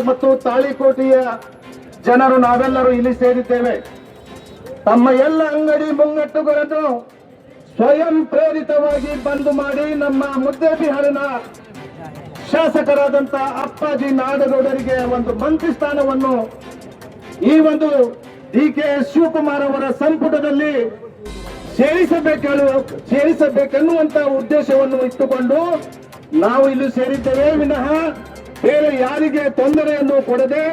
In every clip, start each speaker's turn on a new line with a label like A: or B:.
A: ಮತ್ತು ತಾಳಿಕೋಟೆಯ ಜನರು ನಾವೆಲ್ಲರೂ ಇಲ್ಲಿ ಸೇರಿದ್ದೇವೆ. ತಮ್ಮ ಎಲ್ಲ ಅಂಗಡಿ ಮುಂಗಟ್ಟುಗಳನ್ನು ಸ್ವಯಂ ಪ್ರೇರಿತವಾಗಿ ಬಂದ್ ಮಾಡಿ ನಮ್ಮ ಮುದ್ದೇಬಿಹಾರಿನ ಶಾಸಕರಾದಂತ ಅಪ್ಪಾಜಿ ನಾಡಗೌಡರಿಗೆ ಒಂದು ಮಂತ್ರಿ ಸ್ಥಾನವನ್ನು ಈ ಒಂದು DK ಶಿವಕುಮಾರ್ ಅವರ ಸಂಪುಟದಲ್ಲಿ ಸೇರಿಸಬೇಕೆನ್ನುವಂತ ಉದ್ದೇಶವನ್ನು ಇಟ್ಟುಕೊಂಡು ನಾವು ಇಲ್ಲಿ ಸೇರಿದ್ದೇವೆ ವಿನಃ ಬೇರೆ ಯಾರಿಗೆ ತೊಂದರೆಯನ್ನು ಕೊಡದೆ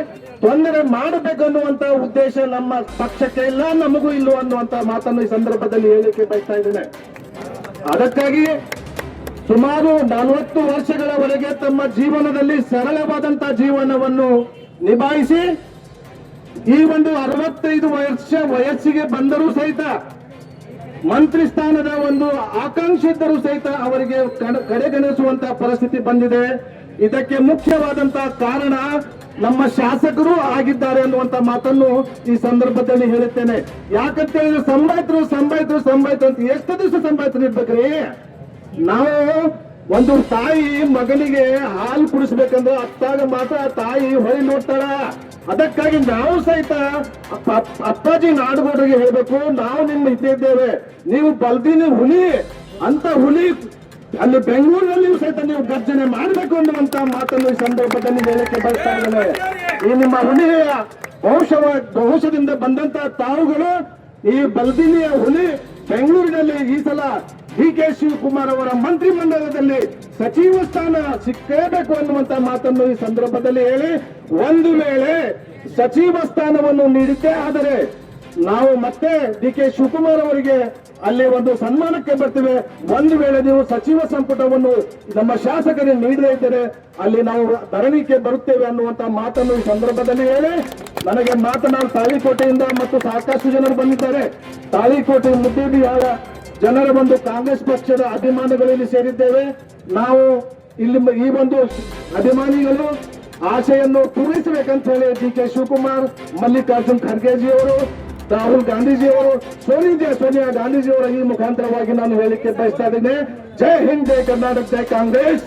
A: ತೊಂದರೆ ಮಾಡಬೇಕನ್ನುವಂತ ಉದ್ದೇಶ ನಮ್ಮ ಪಕ್ಷಕ್ಕೆ ಇಲ್ಲ, ನಮಗೂ ಇಲ್ಲ ಅನ್ನುವಂತ ಮಾತನ್ನು ಈ ಸಂದರ್ಭದಲ್ಲಿ ಹೇಳಿಕೆ ಬಯಸ್ತಾ ಇದ್ದೇನೆ. ಅದಕ್ಕಾಗಿ ಸುಮಾರು 40 ವರ್ಷಗಳವರೆಗೆ ತಮ್ಮ ಜೀವನದಲ್ಲಿ ಸರಳವಾದಂತಹ ಜೀವನವನ್ನು ನಿಭಾಯಿಸಿ ಈ ಒಂದು 65 ವರ್ಷ ವಯಸ್ಸಿಗೆ ಬಂದರೂ ಸಹಿತ ಮಂತ್ರಿ ಸ್ಥಾನದ ಒಂದು ಆಕಾಂಕ್ಷಿ ಇದ್ದರೂ ಸಹಿತ ಅವರಿಗೆ ಕಡೆಗಣಿಸುವಂತಹ ಪರಿಸ್ಥಿತಿ ಬಂದಿದೆ. ಇದಕ್ಕೆ ಮುಖ್ಯವಾದಂತಹ ಕಾರಣ ನಮ್ಮ ಶಾಸಕರು ಆಗಿದ್ದಾರೆ ಅನ್ನುವಂತ ಮಾತನ್ನು ಈ ಸಂದರ್ಭದಲ್ಲಿ ಹೇಳುತ್ತೇನೆ. ಯಾಕಂತ ಹೇಳಿದ್ರೆ ಸಂಬಾಯ್ತು ಅಂತ ಎಷ್ಟು ದಿವಸ ಸಂಬಾಯ್ತು ಇರ್ಬೇಕ್ರಿ? ನಾವು ಒಂದು ತಾಯಿ ಮಗನಿಗೆ ಹಾಲು ಕುಡಿಸ್ಬೇಕಂದ್ರೆ ಅತ್ತಾಗ ಮಾತ್ರ ತಾಯಿ ಹೊಳಿ ನೋಡ್ತಾಳ. ಅದಕ್ಕಾಗಿ ನಾವು ಸಹಿತ ಅಪ್ಪಾಜಿ ನಾಡಗೌಡರಿಗೆ ಹೇಳ್ಬೇಕು, ನಾವು ನಿಮ್ಮ ಇದ್ದೇವೆ, ನೀವು ಬಲ್ದಿನ ಹುಲಿ ಅಂತ ಹುಲಿ ಅಲ್ಲಿ ಬೆಂಗಳೂರಿನಲ್ಲಿ ಸಹಿತ ನೀವು ಗರ್ಜನೆ ಮಾಡಬೇಕು ಅನ್ನುವಂತ ಮಾತನ್ನು ಈ ಸಂದರ್ಭದಲ್ಲಿ ಹೇಳಕ್ಕೆ ಬಯಸ್ತಾ ಇದ್ದೇನೆ. ಈ ನಿಮ್ಮ ಹುಲಿಯ ಬಹುಶದಿಂದ ಬಂದಂತ ತಾವುಗಳು ಈ ಬಲ್ದಿನಿಯ ಹುಲಿ ಬೆಂಗಳೂರಿನಲ್ಲಿ ಈ ಸಲ DK ಶಿವಕುಮಾರ್ ಅವರ ಮಂತ್ರಿ ಮಂಡಲದಲ್ಲಿ ಸಚಿವ ಸ್ಥಾನ ಸಿಕ್ಕಬೇಕು ಅನ್ನುವಂತ ಮಾತನ್ನು ಈ ಸಂದರ್ಭದಲ್ಲಿ ಹೇಳಿ, ಒಂದು ವೇಳೆ ಸಚಿವ ಸ್ಥಾನವನ್ನು ನೀಡಿದ್ದೇ ಆದರೆ ನಾವು ಮತ್ತೆ DK ಶಿವಕುಮಾರ್ ಅವರಿಗೆ ಅಲ್ಲಿ ಒಂದು ಸನ್ಮಾನಕ್ಕೆ ಬರ್ತೇವೆ. ಒಂದು ವೇಳೆ ನೀವು ಸಚಿವ ಸಂಪುಟವನ್ನು ನಮ್ಮ ಶಾಸಕರಿಗೆ ನೀಡದೇ ಇದ್ದರೆ ಅಲ್ಲಿ ನಾವು ಧರಣಿಗೆ ಬರುತ್ತೇವೆ ಅನ್ನುವಂತ ಮಾತನ್ನು ಈ ಸಂದರ್ಭದಲ್ಲಿ ಹೇಳಿ, ನನಗೆ ಮಾತನಾಡಿ ತಾಳಿಕೋಟೆಯಿಂದ ಮತ್ತು ಸಾಕಷ್ಟು ಜನರು ಬಂದಿದ್ದಾರೆ. ತಾಳಿಕೋಟೆ ಮುದ್ದೇಬಿಹಾರ ಜನರ ಒಂದು ಕಾಂಗ್ರೆಸ್ ಪಕ್ಷದ ಅಭಿಮಾನಿಗಳಲ್ಲಿ ಸೇರಿದ್ದೇವೆ. ನಾವು ಇಲ್ಲಿ ಈ ಒಂದು ಅಭಿಮಾನಿಗಳು ಆಶೆಯನ್ನು ಪೂರೈಸಬೇಕಂತ ಹೇಳಿ DK ಶಿವಕುಮಾರ್, ಮಲ್ಲಿಕಾರ್ಜುನ್ ಖರ್ಗೆಜಿಯವರು, ರಾಹುಲ್ ಗಾಂಧೀಜಿಯವರು, ಸೋನಿಯಾ ಗಾಂಧೀಜಿಯವರ ಈ ಮುಖಾಂತರವಾಗಿ ನಾನು ಹೇಳಿಕೆ ಬಯಸ್ತಾ ಇದ್ದೇನೆ. ಜೈ ಹಿಂದ್, ಜೈ ಕರ್ನಾಟಕ, ಜೈ ಕಾಂಗ್ರೆಸ್.